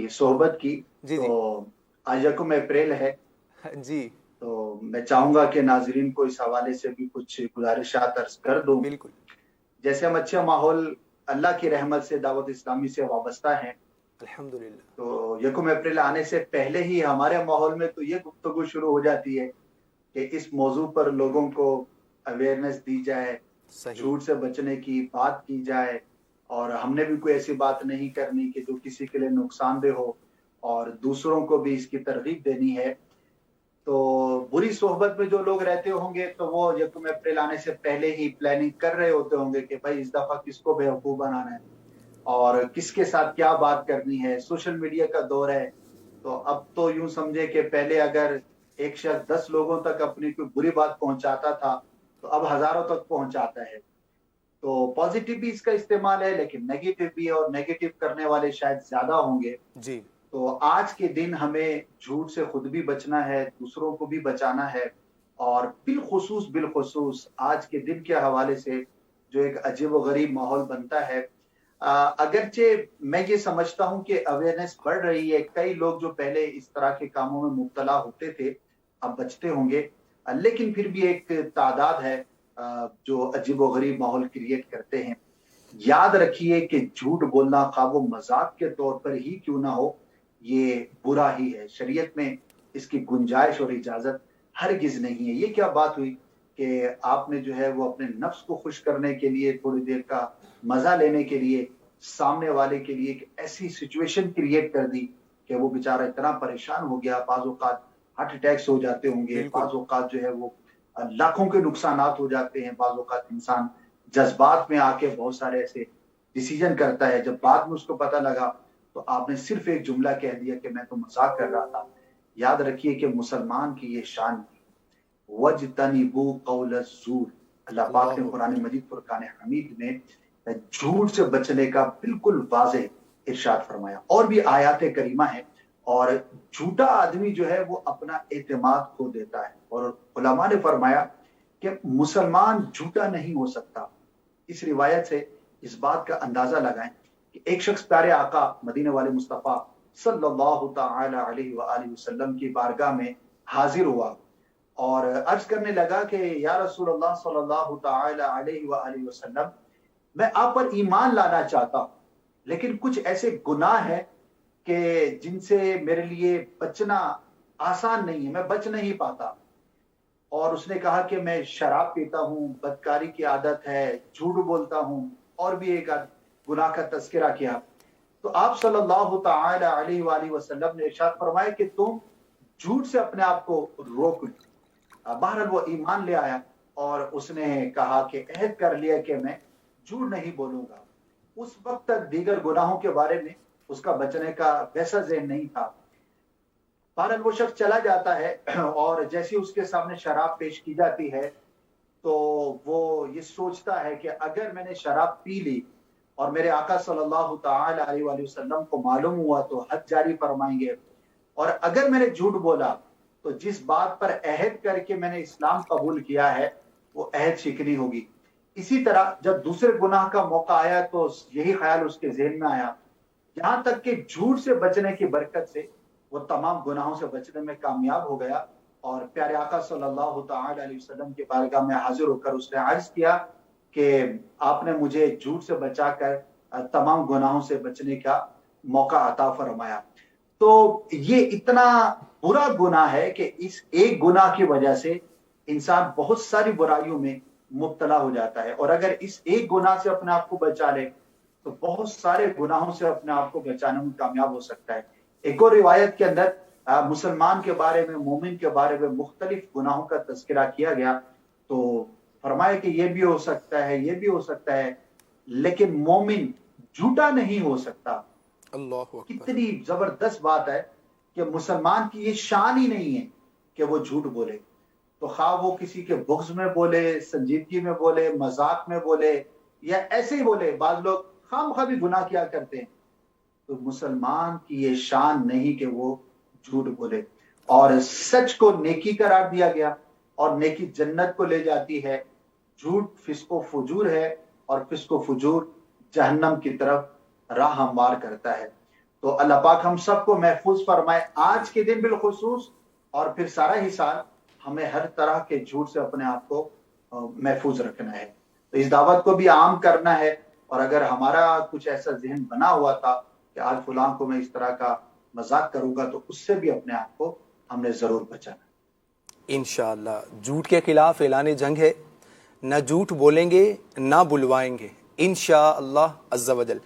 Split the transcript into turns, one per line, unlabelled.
सोहबत की।
जी
तो
जी।
आज यकम अप्रैल है,
जी।
तो मैं चाहूंगा कि नाजरीन को इस हवाले से भी कुछ गुजारिशात अर्ज कर दूं।
बिल्कुल।
जैसे हम अच्छे माहौल अल्लाह की रहमत से दावत इस्लामी से वाबस्ता हैं,
अल्हम्दुलिल्लाह।
तो यकम अप्रैल आने से पहले ही हमारे माहौल में तो ये गुफ्तगू शुरू हो जाती है कि इस मौजू पर लोगों को अवेयरनेस दी जाए,
सही।
झूठ से बचने की बात की जाए, और हमने भी कोई ऐसी बात नहीं करनी कि जो किसी के लिए नुकसानदेह हो, और दूसरों को भी इसकी तरगीब देनी है। तो बुरी सोहबत में जो लोग रहते होंगे तो वो यकम अप्रैल आने से पहले ही प्लानिंग कर रहे होते होंगे कि भाई इस दफा किसको बेवकूफ बनाना है और किसके साथ क्या बात करनी है। सोशल मीडिया का दौर है, तो अब तो यूं समझे कि पहले अगर एक शख्स 10 लोगों तक अपनी कोई बुरी बात पहुंचाता था, तो अब हजारों तक पहुंचाता है। तो पॉजिटिव भी इसका इस्तेमाल है, लेकिन नेगेटिव भी है, और नेगेटिव करने वाले शायद ज्यादा होंगे।
जी।
तो आज के दिन हमें झूठ से खुद भी बचना है, दूसरों को भी बचाना है। और बिलखुसूस आज के दिन के हवाले से जो एक अजीब व गरीब माहौल बनता है, अगरचे मैं ये समझता हूँ कि अवेयरनेस बढ़ रही है, कई लोग जो पहले इस तरह के कामों में मुब्तला होते थे अब बचते होंगे, लेकिन फिर भी एक तादाद है जो अजीब व गरीब माहौल क्रिएट करते हैं। याद रखिए कि झूठ बोलना खा वो मजाक के तौर पर ही क्यों ना हो, ये बुरा ही है। शरीयत में इसकी गुंजाइश और इजाजत हरगिज नहीं है। ये क्या बात हुई कि आपने जो है वो अपने नफ्स को खुश करने के लिए, थोड़ी देर का मजा लेने के लिए, सामने वाले के लिए एक ऐसी सिचुएशन क्रिएट कर दी कि वो बेचारा इतना परेशान हो गया। बाज़ औक़ात हार्ट अटैक्स हो जाते होंगे,
बिल्कुल।
बाज़ औक़ात जो है वो लाखों के नुकसानात हो जाते हैं। बाज़ औक़ात इंसान जज्बात में आके बहुत सारे ऐसे डिसीजन करता है, जब बाद में उसको पता लगा तो आपने सिर्फ एक जुमला कह दिया कि मैं तो मजाक कर रहा था। याद रखिए कि मुसलमान की ये शान थी, वज्तनिबू कौल ज़ूर। अल्लाह पाक ने
अल्लाहु
कुरान
अकबर।
मजीद फुरकान हमीद में झूठ से बचने का बिल्कुल वाज़ेह इरशाद फरमाया। और भी आयात करीमा है। और झूठा आदमी जो है वो अपना एतमाद खो देता है, और उलमा ने फरमाया कि मुसलमान झूठा नहीं हो सकता। इस रिवायत से इस बात का अंदाजा लगाएं कि एक शख्स प्यारे आका मदीने वाले मुस्तफ़ा सल्लल्लाहु तआला अलैहि वसल्लम की बारगाह में हाजिर हुआ और अर्ज करने लगा कि या रसूल अल्लाह सल्लल्लाहु तआला अलैहि वसल्लम, मैं आप पर ईमान लाना चाहता हूँ, लेकिन कुछ ऐसे गुनाह हैं कि जिनसे मेरे लिए बचना आसान नहीं है, मैं बच नहीं पाता। और उसने कहा कि मैं शराब पीता हूँ, बदकारी की आदत है, झूठ बोलता हूँ, और भी एक आध गुनाह का तज़किरा किया। तो आप सल्लल्लाहु तआला अलैहि वसल्लम ने इरशाद फरमाया कि तुम झूठ से अपने आप को रोक लो। बहरहाल वो ईमान ले आया और उसने कहा कि अहद कर लिया कि मैं झूठ नहीं बोलूंगा। उस वक्त तक दीगर गुनाहों के बारे में उसका बचने का वैसा ज़हन नहीं था। बहरहाल वो शख्स चला जाता है और जैसे उसके सामने शराब पेश की जाती है, तो वो ये सोचता है कि अगर मैंने शराब पी ली और मेरे आका सल्लल्लाहु तआला अलैहि वसल्लम को मालूम हुआ तो हद जारी फरमाएंगे, और अगर मैंने झूठ बोला तो जिस बात पर अहद करके मैंने इस्लाम कबूल किया है वो अहद शिकनी होगी। इसी तरह जब दूसरे गुनाह का मौका आया तो यही ख्याल उसके ज़हन में आया, यहाँ तक कि झूठ से बचने की बरकत से वो तमाम गुनाहों से बचने में कामयाब हो गया। और प्यारे आका सल्लल्लाहु तआला अलैहि वसल्लम के बारगाह में हाजिर होकर उसने अर्ज किया कि आपने मुझे झूठ से बचाकर तमाम गुनाहों से बचने का मौका अता फरमाया। तो ये इतना बुरा गुनाह है कि इस एक गुनाह की वजह से इंसान बहुत सारी बुराइयों में मुब्तला हो जाता है, और अगर इस एक गुनाह से अपने आप को बचा ले तो बहुत सारे गुनाहों से अपने आप को बचाने में कामयाब हो सकता है। एक और रिवायत के अंदर मुसलमान के बारे में, मोमिन के बारे में मुख्तलिफ गुनाहों का तज़किरा किया गया। तो फरमाया कि ये भी हो सकता है, ये भी हो सकता है, लेकिन मोमिन झूठा नहीं हो सकता।
अल्लाहु अकबर।
कितनी जबरदस्त बात है कि मुसलमान की ये शान ही नहीं है कि वो झूठ बोले। तो खा वो किसी के बुग़्ज़ में बोले, संजीदगी में बोले, मजाक में बोले, या ऐसे ही बोले। बाज लोग खामखा भी गुनाह किया करते हैं। तो मुसलमान की ये शान नहीं कि वो झूठ बोले। और सच को नेकी करार दिया गया, और नेकी जन्नत को ले जाती है। झूठ फिस्को फुजूर है, और फिस्को फुजूर जहन्नम की तरफ राह हमवार करता है। تو اللہ پاک ہم سب کو محفوظ فرمائے آج کے دن بالخصوص، اور پھر سارا ہی سال ہمیں ہر طرح کے جھوٹ سے اپنے آپ کو محفوظ رکھنا ہے۔ تو اس دعوت کو بھی عام کرنا ہے، اور اگر ہمارا کچھ ایسا ذہن بنا ہوا تھا کہ آج فلاں کو میں اس طرح کا مذاق کروں گا، تو اس سے بھی اپنے آپ کو ہم نے ضرور بچانا۔
انشاءاللہ جھوٹ کے خلاف اعلان جنگ ہے، نہ جھوٹ بولیں گے نہ بلوائیں گے انشاءاللہ عز و جل۔